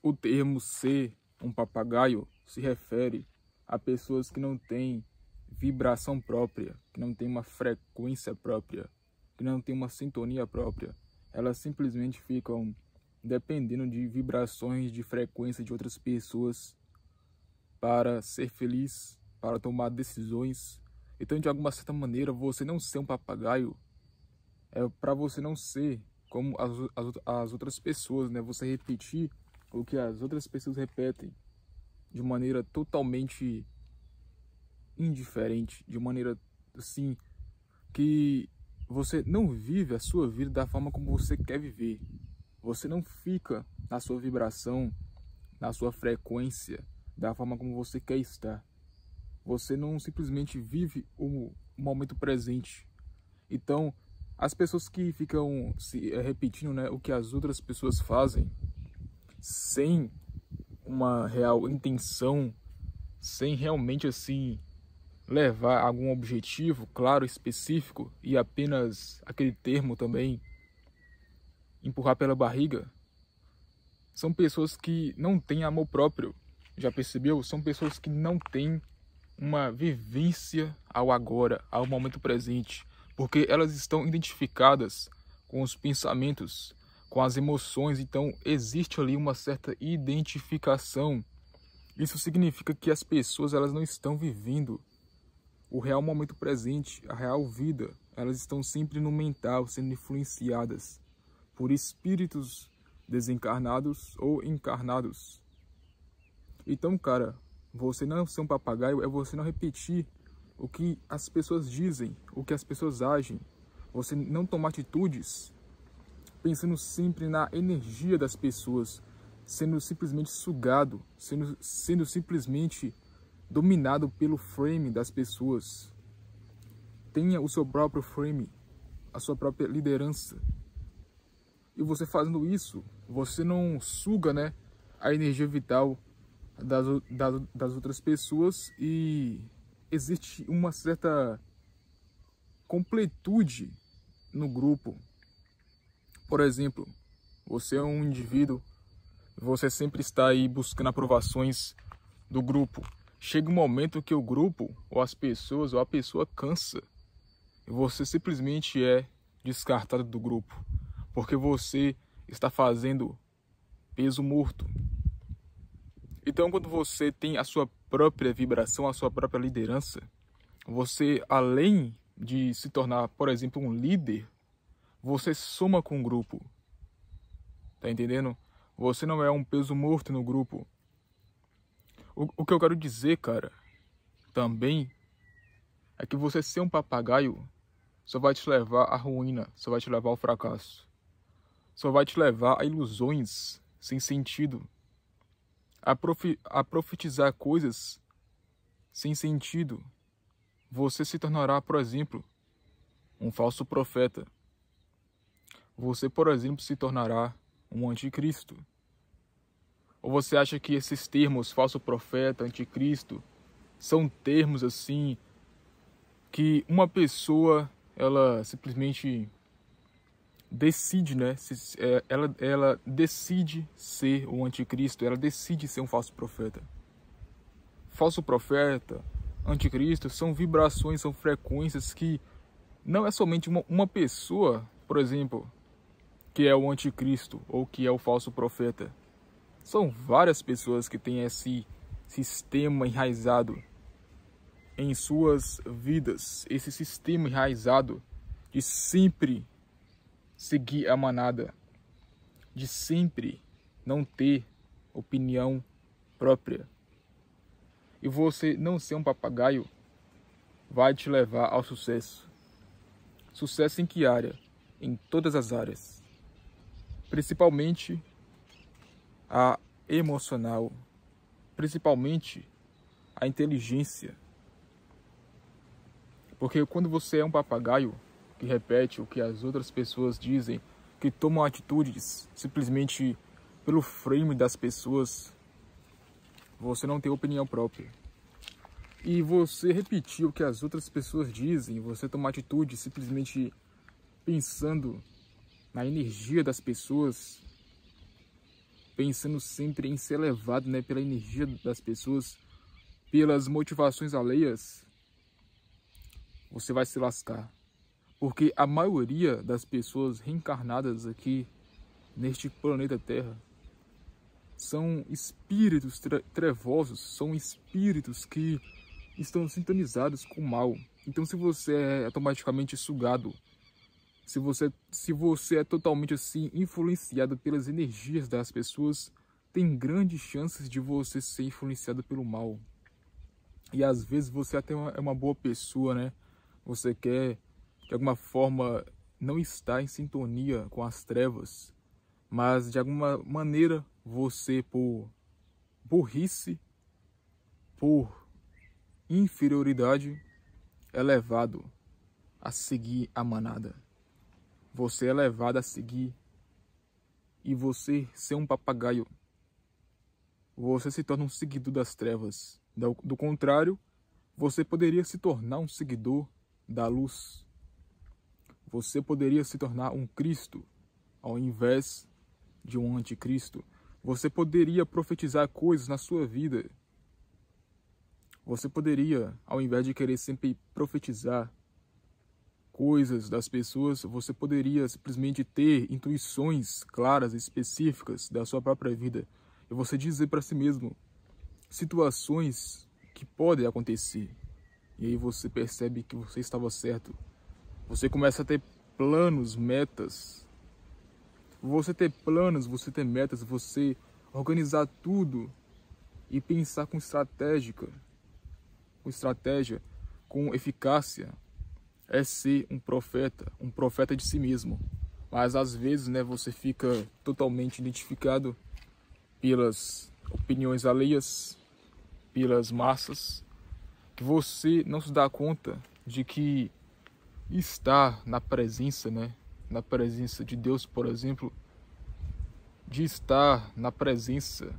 O termo ser um papagaio se refere a pessoas que não têm vibração própria, que não têm uma frequência própria, que não têm uma sintonia própria. Elas simplesmente ficam dependendo de vibrações de frequência de outras pessoas para ser feliz, para tomar decisões. Então, de alguma certa maneira, você não ser um papagaio é para você não ser como as outras pessoas, né? Você repetir o que as outras pessoas repetem de maneira totalmente indiferente, de maneira assim que você não vive a sua vida da forma como você quer viver. Você não fica na sua vibração, na sua frequência, da forma como você quer estar. Você não simplesmente vive o momento presente. Então, as pessoas que ficam se repetindo, né, o que as outras pessoas fazem, sem uma real intenção, sem realmente assim levar a algum objetivo claro, específico, e apenas aquele termo também, empurrar pela barriga, são pessoas que não têm amor próprio. Já percebeu? São pessoas que não têm uma vivência ao agora, ao momento presente, porque elas estão identificadas com os pensamentos, com as emoções. Então existe ali uma certa identificação. Isso significa que as pessoas elas não estão vivendo o real momento presente, a real vida. Elas estão sempre no mental, sendo influenciadas por espíritos desencarnados ou encarnados. Então, cara, você não ser um papagaio é você não repetir o que as pessoas dizem, o que as pessoas agem. Você não tomar atitudes pensando sempre na energia das pessoas, sendo simplesmente sugado, sendo simplesmente dominado pelo frame das pessoas. Tenha o seu próprio frame, a sua própria liderança. E você fazendo isso, você não suga, né, a energia vital das outras pessoas, e existe uma certa completude no grupo. Por exemplo, você é um indivíduo, você sempre está aí buscando aprovações do grupo. Chega um momento que o grupo, ou as pessoas, ou a pessoa cansa, e você simplesmente é descartado do grupo, porque você está fazendo peso morto. Então, quando você tem a sua própria vibração, a sua própria liderança, você, além de se tornar, por exemplo, um líder, você soma com o grupo. Tá entendendo? Você não é um peso morto no grupo. O que eu quero dizer, cara, também, é que você ser um papagaio só vai te levar à ruína, só vai te levar ao fracasso. Só vai te levar a ilusões sem sentido. A profetizar coisas sem sentido. Você se tornará, por exemplo, um falso profeta. Você, por exemplo, se tornará um anticristo. Ou você acha que esses termos, falso profeta, anticristo, são termos assim que uma pessoa, ela simplesmente decide, né? Ela decide ser um anticristo, ela decide ser um falso profeta. Falso profeta, anticristo, são vibrações, são frequências que não é somente uma pessoa, por exemplo, que é o anticristo ou que é o falso profeta. São várias pessoas que têm esse sistema enraizado em suas vidas, esse sistema enraizado de sempre seguir a manada, de sempre não ter opinião própria. E você não ser um papagaio vai te levar ao sucesso. Sucesso em que área? Em todas as áreas. Principalmente a emocional, principalmente a inteligência. Porque quando você é um papagaio que repete o que as outras pessoas dizem, que tomam atitudes simplesmente pelo frame das pessoas, você não tem opinião própria. E você repetir o que as outras pessoas dizem, você tomar atitude simplesmente pensando na energia das pessoas, pensando sempre em ser levado, né, pela energia das pessoas, pelas motivações alheias, você vai se lascar. Porque a maioria das pessoas reencarnadas aqui neste planeta Terra são espíritos trevosos, são espíritos que estão sintonizados com o mal. Então, se você é automaticamente sugado, se você é totalmente assim influenciado pelas energias das pessoas, tem grandes chances de você ser influenciado pelo mal. E às vezes você até é uma boa pessoa, né? Você quer, de alguma forma, não estar em sintonia com as trevas, mas de alguma maneira você, por burrice, por inferioridade, é levado a seguir a manada. Você é levado a seguir e você ser um papagaio. Você se torna um seguidor das trevas. Do contrário, você poderia se tornar um seguidor da luz. Você poderia se tornar um Cristo ao invés de um anticristo. Você poderia profetizar coisas na sua vida. Você poderia, ao invés de querer sempre profetizar coisas das pessoas, você poderia simplesmente ter intuições claras e específicas da sua própria vida. E você dizer para si mesmo situações que podem acontecer. E aí você percebe que você estava certo. Você começa a ter planos, metas. Você ter planos, você ter metas, você organizar tudo e pensar com estratégia, com eficácia, é ser um profeta de si mesmo. Mas às vezes, né, você fica totalmente identificado pelas opiniões alheias, pelas massas, que você não se dá conta de que estar na presença, né, na presença de Deus, por exemplo, de estar na presença,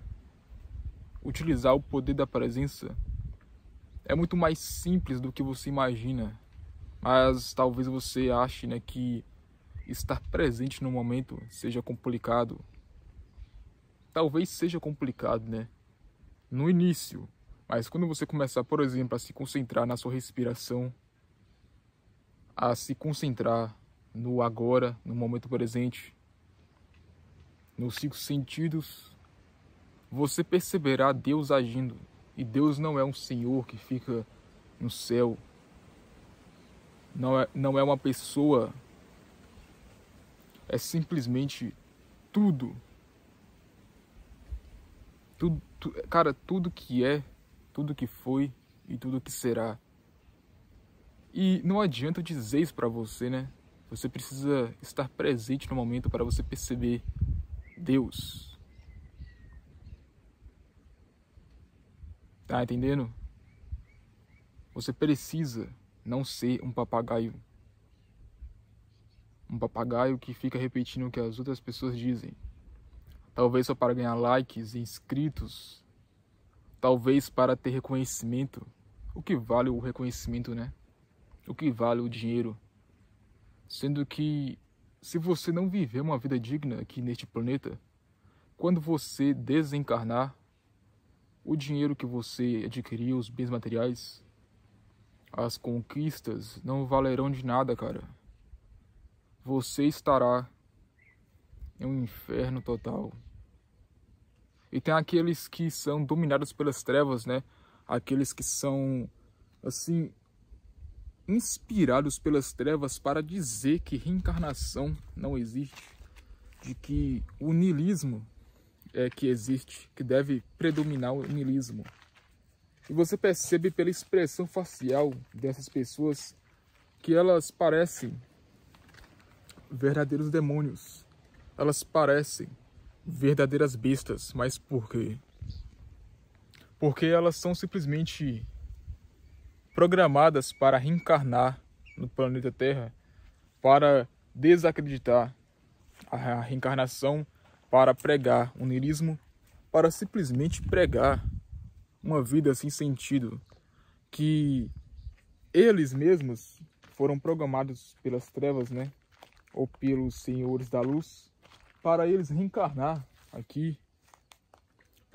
utilizar o poder da presença, é muito mais simples do que você imagina. Mas talvez você ache, né, que estar presente no momento seja complicado. Talvez seja complicado, né, no início. Mas quando você começar, por exemplo, a se concentrar na sua respiração, a se concentrar no agora, no momento presente, nos 5 sentidos, você perceberá Deus agindo. E Deus não é um Senhor que fica no céu. Não é uma pessoa. É simplesmente tudo. Cara, tudo que é, tudo que foi e tudo que será. E não adianta eu dizer isso pra você, né? Você precisa estar presente no momento para você perceber Deus. Tá entendendo? Você precisa não ser um papagaio. Um papagaio que fica repetindo o que as outras pessoas dizem. Talvez só para ganhar likes e inscritos. Talvez para ter reconhecimento. O que vale o reconhecimento, né? O que vale o dinheiro? Sendo que, se você não viver uma vida digna aqui neste planeta, quando você desencarnar, o dinheiro que você adquiriu, os bens materiais, as conquistas, não valerão de nada, cara. Você estará em um inferno total. E tem aqueles que são dominados pelas trevas, né? Aqueles que são, assim, inspirados pelas trevas para dizer que reencarnação não existe, de que o niilismo é que existe, que deve predominar o niilismo. E você percebe pela expressão facial dessas pessoas que elas parecem verdadeiros demônios. Elas parecem verdadeiras bestas. Mas por quê? Porque elas são simplesmente programadas para reencarnar no planeta Terra, para desacreditar a reencarnação, para pregar o niilismo, para simplesmente pregar uma vida sem sentido, que eles mesmos foram programados pelas trevas, né? Ou pelos senhores da luz, para eles reencarnar aqui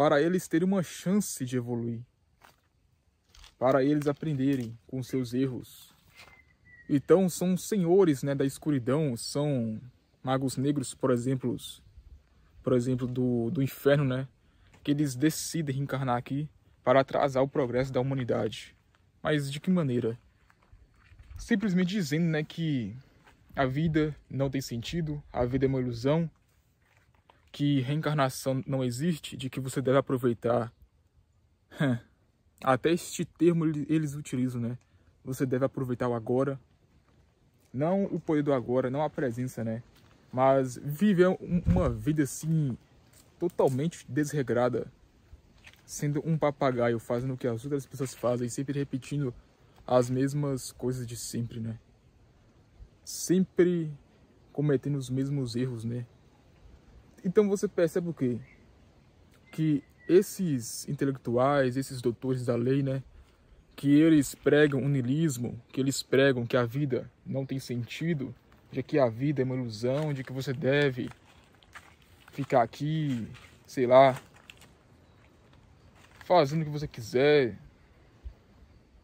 para eles terem uma chance de evoluir, para eles aprenderem com seus erros. Então são senhores, né, da escuridão, são magos negros, por exemplo do inferno, né, que eles decidem reencarnar aqui para atrasar o progresso da humanidade. Mas de que maneira? Simplesmente dizendo, né, que a vida não tem sentido, a vida é uma ilusão, que reencarnação não existe, de que você deve aproveitar. Até este termo eles utilizam, né? Você deve aproveitar o agora. Não o poder do agora, não a presença, né? Mas viver uma vida assim, totalmente desregrada, sendo um papagaio, fazendo o que as outras pessoas fazem, sempre repetindo as mesmas coisas de sempre, né? Sempre cometendo os mesmos erros, né? Então você percebe o quê? Que esses intelectuais, esses doutores da lei, né? Que eles pregam o niilismo, que eles pregam que a vida não tem sentido, de que a vida é uma ilusão, de que você deve ficar aqui, sei lá, fazendo o que você quiser,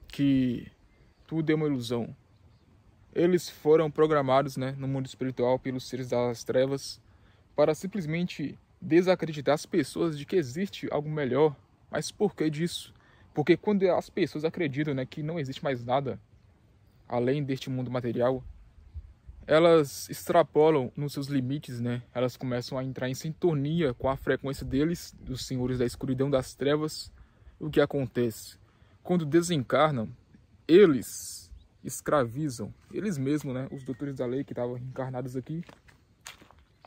que tudo é uma ilusão. Eles foram programados, né, no mundo espiritual pelos seres das trevas para simplesmente desacreditar as pessoas de que existe algo melhor. Mas por que disso? Porque quando as pessoas acreditam, né, que não existe mais nada além deste mundo material, elas extrapolam nos seus limites, né? Elas começam a entrar em sintonia com a frequência deles, dos senhores da escuridão, das trevas. O que acontece? Quando desencarnam, eles escravizam, eles mesmos, né? Os doutores da lei que estavam encarnados aqui,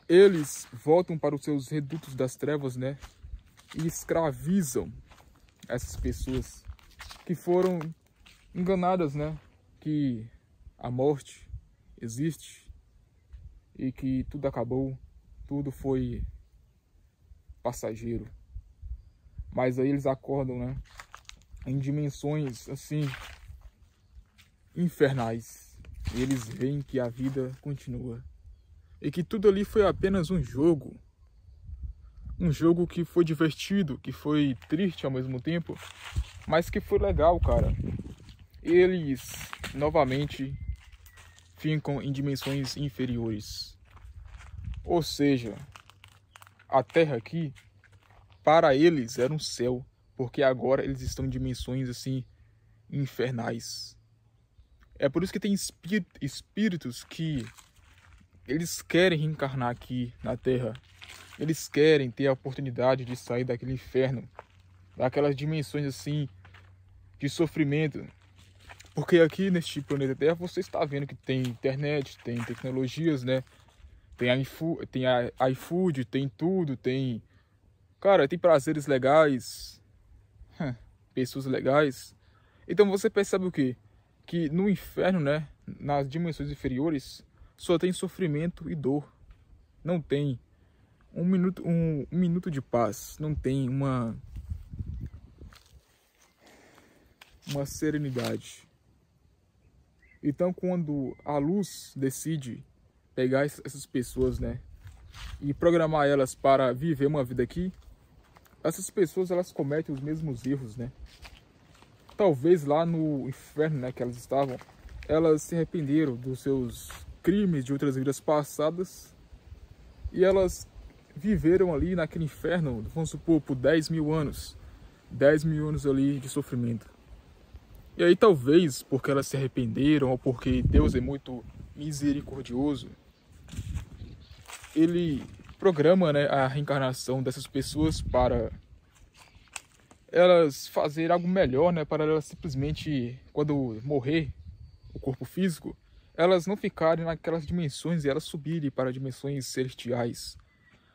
eles voltam para os seus redutos das trevas, né? E escravizam essas pessoas que foram enganadas, né? Que a morte existe e que tudo acabou, tudo foi passageiro. Mas aí eles acordam, né, em dimensões assim infernais, e eles veem que a vida continua e que tudo ali foi apenas um jogo que foi divertido, que foi triste ao mesmo tempo, mas que foi legal, cara. Eles novamente ficam em dimensões inferiores. Ou seja, a Terra aqui, para eles, era um céu, porque agora eles estão em dimensões assim infernais. É por isso que tem espíritos que eles querem reencarnar aqui na Terra. Eles querem ter a oportunidade de sair daquele inferno, daquelas dimensões assim de sofrimento. Porque aqui neste planeta Terra você está vendo que tem internet, tem tecnologias, né? Tem iFood, tem tudo, tem... Cara, tem prazeres legais, pessoas legais. Então você percebe o quê? Que no inferno, né? Nas dimensões inferiores, só tem sofrimento e dor. Não tem um minuto de paz, não tem uma serenidade. Então, quando a luz decide pegar essas pessoas, né, e programar elas para viver uma vida aqui, essas pessoas elas cometem os mesmos erros, né? Talvez lá no inferno, né, que elas estavam, elas se arrependeram dos seus crimes de outras vidas passadas e elas viveram ali naquele inferno, vamos supor, por 10 mil anos. 10 mil anos ali de sofrimento. E aí talvez porque elas se arrependeram ou porque Deus é muito misericordioso, ele programa, né, a reencarnação dessas pessoas para elas fazerem algo melhor, né, para elas simplesmente, quando morrer o corpo físico, elas não ficarem naquelas dimensões e elas subirem para dimensões celestiais,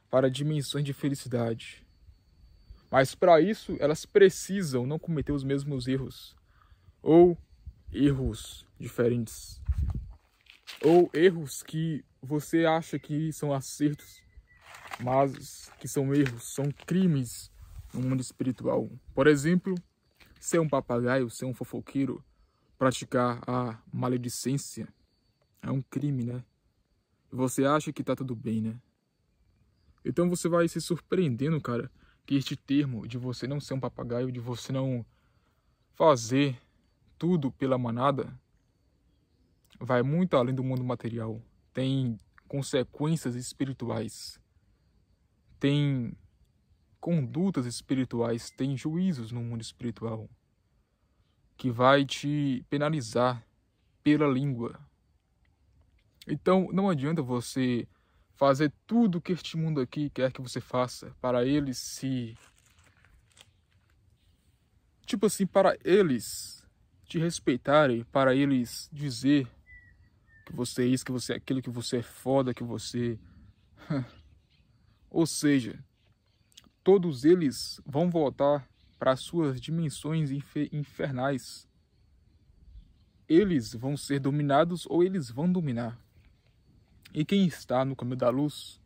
para dimensões de felicidade. Mas para isso elas precisam não cometer os mesmos erros, ou erros diferentes, ou erros que você acha que são acertos, mas que são erros, são crimes no mundo espiritual. Por exemplo, ser um papagaio, ser um fofoqueiro, praticar a maledicência é um crime, né? Você acha que tá tudo bem, né? Então você vai se surpreendendo, cara, que este termo de você não ser um papagaio, de você não fazer tudo pela manada, vai muito além do mundo material. Tem consequências espirituais, tem condutas espirituais, tem juízos no mundo espiritual que vai te penalizar pela língua. Então não adianta você fazer tudo que este mundo aqui quer que você faça para eles se... Tipo assim, para eles te respeitarem, para eles dizer que você é isso, que você é aquilo, que você é foda, que você... Ou seja, todos eles vão voltar para as suas dimensões infernais. Eles vão ser dominados ou eles vão dominar. E quem está no caminho da luz,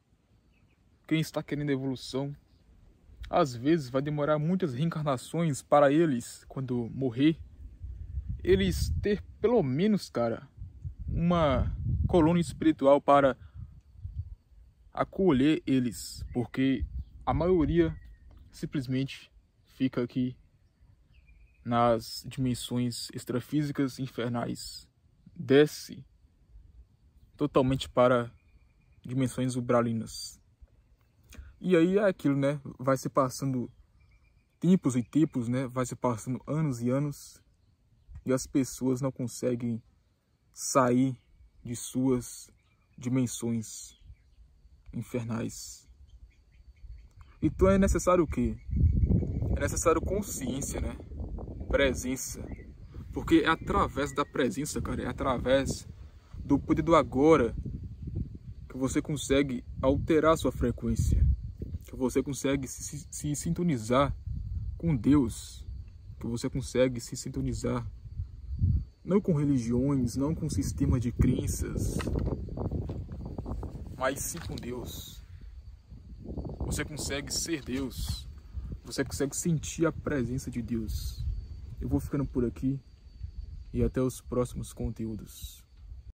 quem está querendo evolução, às vezes vai demorar muitas reencarnações para eles, quando morrer, eles ter pelo menos, cara, uma colônia espiritual para acolher eles, porque a maioria simplesmente fica aqui nas dimensões extrafísicas infernais, desce totalmente para dimensões umbralinas. E aí é aquilo, né? Vai se passando tempos e tempos, né? Vai se passando anos e anos e as pessoas não conseguem sair de suas dimensões infernais. Então é necessário o quê? É necessário consciência, né? Presença. Porque é através da presença, cara, é através do poder do agora que você consegue alterar sua frequência, que você consegue se sintonizar com Deus, que você consegue se sintonizar não com religiões, não com sistema de crenças, mas sim com Deus. Você consegue ser Deus, você consegue sentir a presença de Deus. Eu vou ficando por aqui e até os próximos conteúdos.